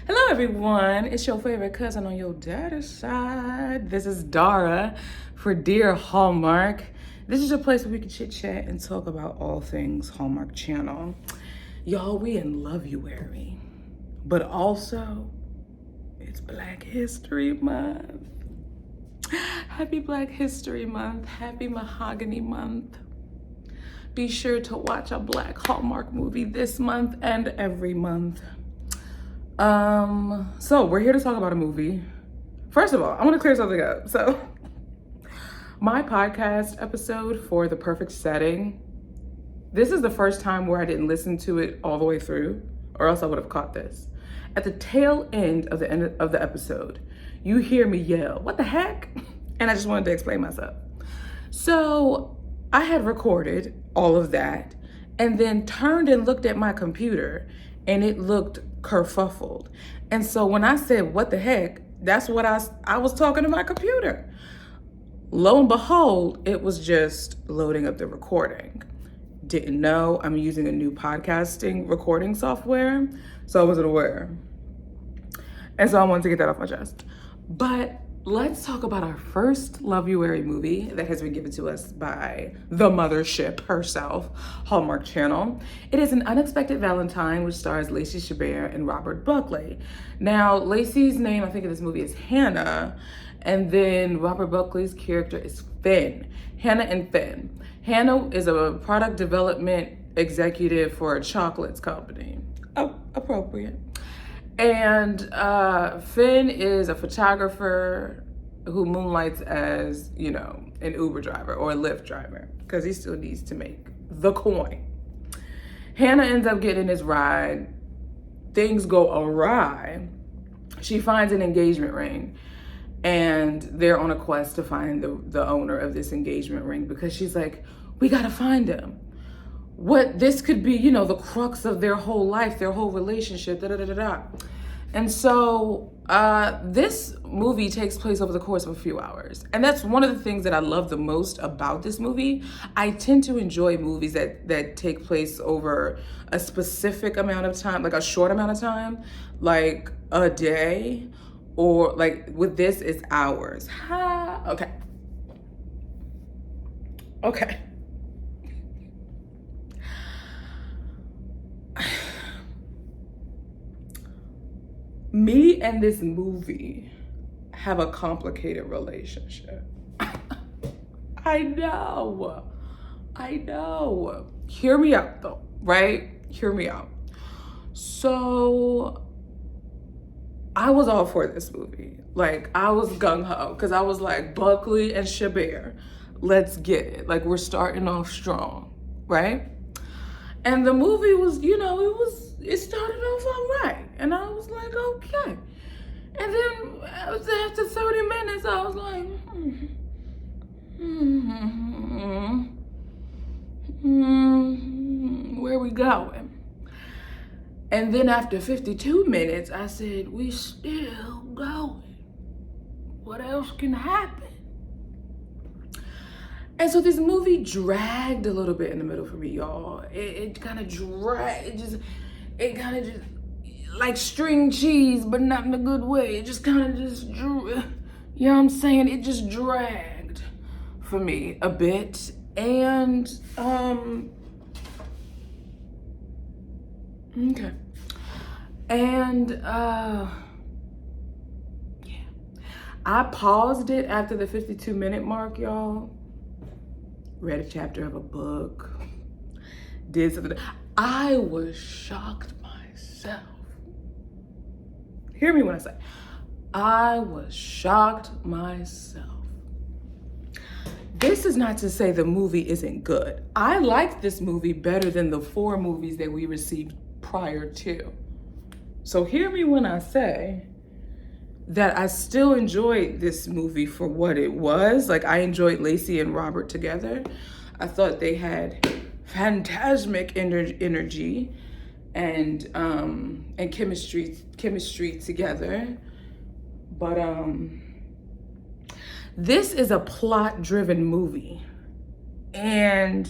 Hello everyone, it's your favorite cousin on your daddy's side. This is Dara for Dear Hallmark. This is a place where we can chit chat and talk about all things Hallmark Channel. Y'all, we in Loveuary, but also it's Black History Month. Happy Black History Month, happy Mahogany Month. Be sure to watch a Black Hallmark movie this month and every month. So we're here to talk about a movie. First of all, I want to clear something up. So my podcast episode for The Perfect Setting, this is the first time where I didn't listen to it all the way through, or else I would have caught this. At the tail end of the episode, you hear me yell, "What the heck?" And I just wanted to explain myself. So I had recorded all of that and then turned and looked at my computer and it looked kerfuffled. And so when I said, "What the heck?" that's what I was talking to my computer. Lo and behold, it was just loading up the recording. Didn't know I'm using a new podcasting recording software, so I wasn't aware. And so I wanted to get that off my chest. But let's talk about our first Loveuary movie that has been given to us by the mothership herself, Hallmark Channel. It is An Unexpected Valentine, which stars Lacey, Chabert, and Robert Buckley. Now, Lacey's name, I think in this movie, is Hannah, and then Robert Buckley's character is Finn. Hannah and Finn. Hannah is a product development executive for a chocolates company. Oh, appropriate. And Finn is a photographer who moonlights as, an Uber driver or a Lyft driver because he still needs to make the coin. Hannah ends up getting his ride. Things go awry. She finds an engagement ring and they're on a quest to find the owner of this engagement ring because she's like, "We gotta find him." What this could be, the crux of their whole life, their whole relationship, And so this movie takes place over the course of a few hours. And that's one of the things that I love the most about this movie. I tend to enjoy movies that take place over a specific amount of time, like a short amount of time, like a day, or like with this, it's hours. Okay. Me and this movie have a complicated relationship. I know. Hear me out though, right? Hear me out. So I was all for this movie. Like I was gung-ho because I was like, Buckley and Chabert, let's get it. Like we're starting off strong, right? And the movie was, it started off all right. And I was like, okay. And then after 30 minutes, I was like, where we going? And then after 52 minutes, I said, we still going. What else can happen? And so this movie dragged a little bit in the middle for me, y'all. It kind of dragged. It kind of just like string cheese, but not in a good way. It just kind of just drew. You know what I'm saying? It just dragged for me a bit. And okay. And yeah. I paused it after the 52-minute mark, y'all. Read a chapter of a book, did something. I was shocked myself. Hear me when I say, I was shocked myself. This is not to say the movie isn't good. I liked this movie better than the 4 movies that we received prior to. So hear me when I say that I still enjoyed this movie for what it was. Like I enjoyed Lacey and Robert together. I thought they had phantasmic energy and chemistry together. But this is a plot-driven movie. And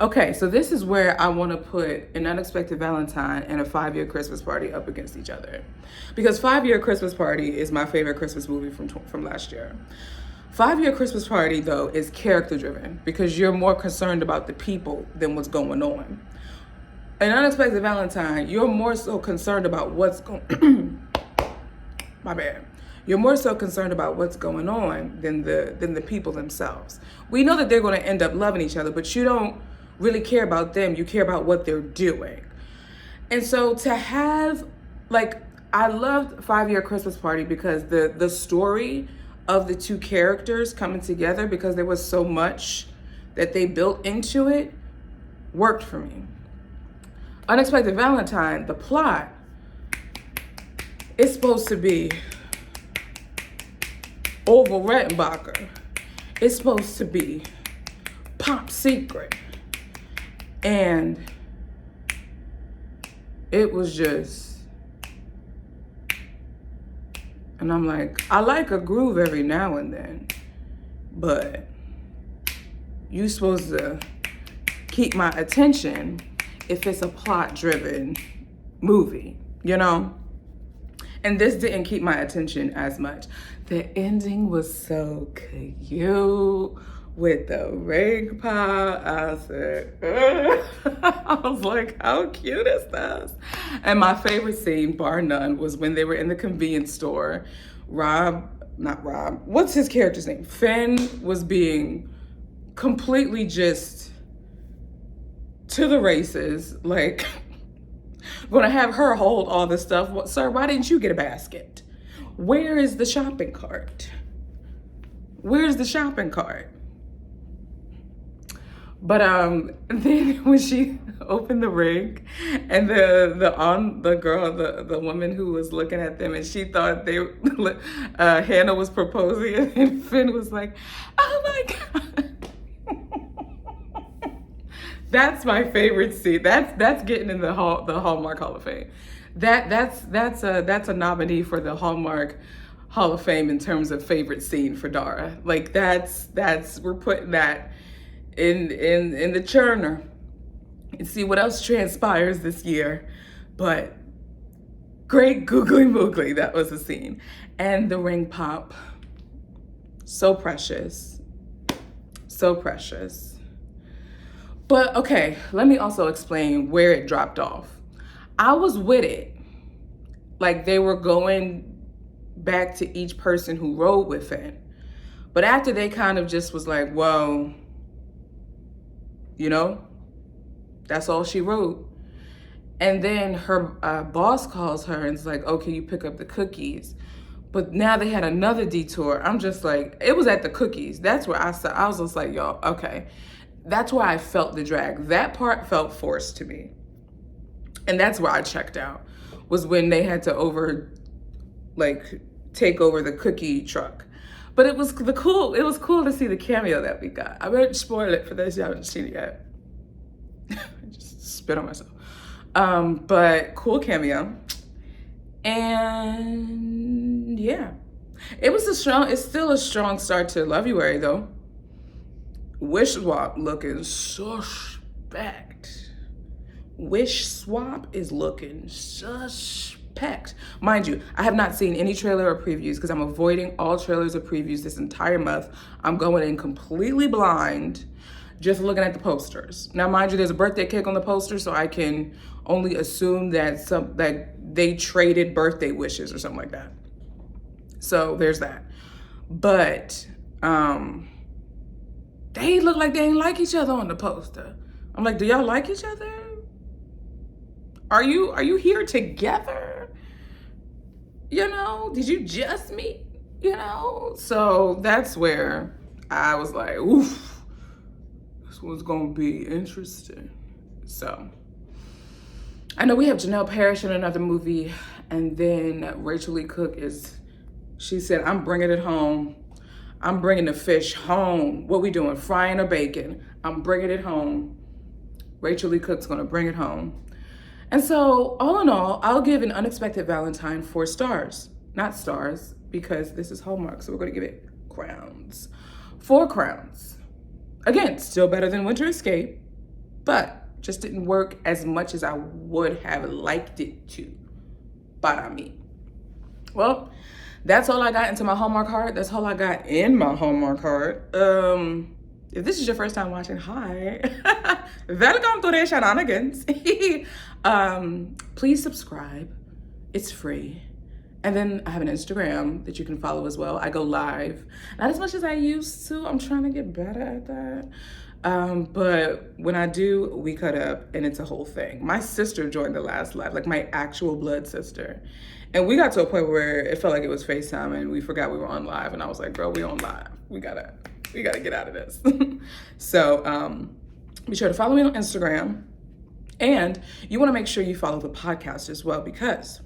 Okay, so this is where I want to put An Unexpected Valentine and A 5-Year Christmas Party up against each other. Because 5-Year Christmas Party is my favorite Christmas movie from last year. 5-Year Christmas Party, though, is character driven because you're more concerned about the people than what's going on. An Unexpected Valentine, you're more so concerned about what's going my bad. You're more so concerned about what's going on than the people themselves. We know that they're going to end up loving each other, but you don't really care about them. You care about what they're doing. And so to have, like, I loved 5-Year Christmas Party because the story of the two characters coming together, because there was so much that they built into it, worked for me. Unexpected Valentine, the plot, it's supposed to be Orville Redenbacher. It's supposed to be Pop Secret. And it was just, and I'm like, I like a groove every now and then, but you supposed to keep my attention if it's a plot-driven movie, you know? And this didn't keep my attention as much. The ending was so cute with the ring pop. I said, I was like, how cute is this? And my favorite scene, bar none, was when they were in the convenience store. What's his character's name? Finn was being completely just to the races, like, gonna have her hold all this stuff. Well, sir, why didn't you get a basket? Where is the shopping cart? Where's the shopping cart? But then when she opened the ring, and the woman who was looking at them, and she thought Hannah was proposing, and Finn was like, "Oh my God." That's my favorite scene. That's getting in the Hallmark Hall of Fame. That's a nominee for the Hallmark Hall of Fame in terms of favorite scene for Dara. Like that's we're putting that in the churner and see what else transpires this year. But great googly moogly, that was the scene. And the ring pop, so precious, so precious. But okay, let me also explain where it dropped off. I was with it. Like they were going back to each person who rode with it. But after they kind of just was like, well, you know, that's all she wrote. And then her boss calls her and is like, oh, can you pick up the cookies? But now they had another detour. I'm just like, it was at the cookies. That's where I was just like, y'all, okay. That's why I felt the drag. That part felt forced to me. And that's where I checked out, was when they had to take over the cookie truck. But it was cool to see the cameo that we got. I won't spoil it for those who haven't seen it yet. I just spit on myself. But cool cameo. And yeah. It's still a strong start to Loveuary though. Wish Swap looking suspect. Wish Swap is looking suspect. Mind you, I have not seen any trailer or previews because I'm avoiding all trailers or previews this entire month. I'm going in completely blind, just looking at the posters. Now, mind you, there's a birthday cake on the poster, so I can only assume that they traded birthday wishes or something like that. So there's that. But they look like they ain't like each other on the poster. I'm like, do y'all like each other? Are you here together? You know, did you just meet? You know? So that's where I was like, oof, this one's gonna be interesting. So I know we have Janelle Parrish in another movie, and then Rachel Lee Cook she said, I'm bringing it home. I'm bringing the fish home. What we doing, frying or bacon? I'm bringing it home. Rachel Lee Cook's gonna bring it home. And so, all in all, I'll give An Unexpected Valentine 4 stars. Not stars, because this is Hallmark, so we're gonna give it crowns. 4 crowns. Again, still better than Winter Escape. but just didn't work as much as I would have liked it to. Para mí. Well, that's all I got into my Hallmark heart. That's all I got in my Hallmark heart. If this is your first time watching, hi. Welcome to the shenanigans. Please subscribe. It's free. And then I have an Instagram that you can follow as well. I go live. Not as much as I used to. I'm trying to get better at that. But when I do, we cut up and it's a whole thing. My sister joined the last live, like my actual blood sister. And we got to a point where it felt like it was FaceTime and we forgot we were on live. And I was like, girl, we on live. We gotta get out of this. So be sure to follow me on Instagram. And you wanna make sure you follow the podcast as well, because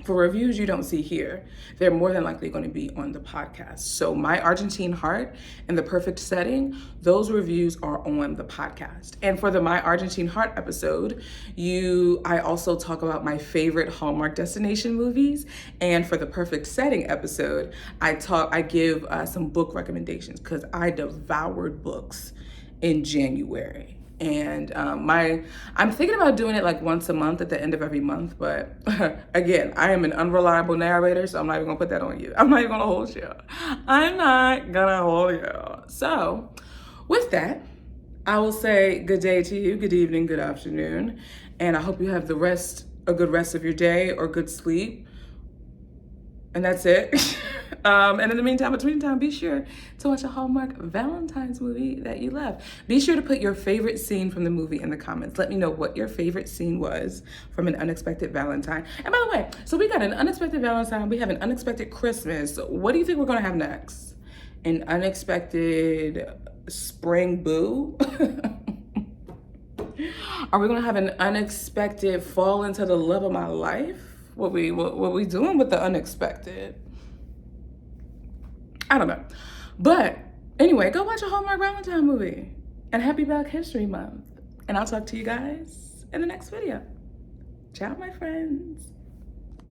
for reviews you don't see here, they're more than likely going to be on the podcast. So My Argentine Heart and The Perfect Setting, those reviews are on the podcast. And for the My Argentine Heart episode, I also talk about my favorite Hallmark destination movies. And for the Perfect Setting episode, I give some book recommendations because I devoured books in January. And I'm thinking about doing it like once a month at the end of every month. But again, I am an unreliable narrator, so I'm not even gonna put that on you. I'm not even gonna hold you. I'm not gonna hold you. So with that, I will say good day to you, good evening, good afternoon. And I hope you have a good rest of your day or good sleep. And that's it. And in the meantime, between time, be sure to watch a Hallmark Valentine's movie that you love. Be sure to put your favorite scene from the movie in the comments. Let me know what your favorite scene was from An Unexpected Valentine. And by the way, so we got An Unexpected Valentine, we have An Unexpected Christmas. What do you think we're gonna have next? An Unexpected Spring Boo? Are we gonna have an unexpected fall into the love of my life? What we doing with the unexpected? I don't know. But anyway, go watch a Hallmark Valentine movie. And happy Black History Month. And I'll talk to you guys in the next video. Ciao, my friends.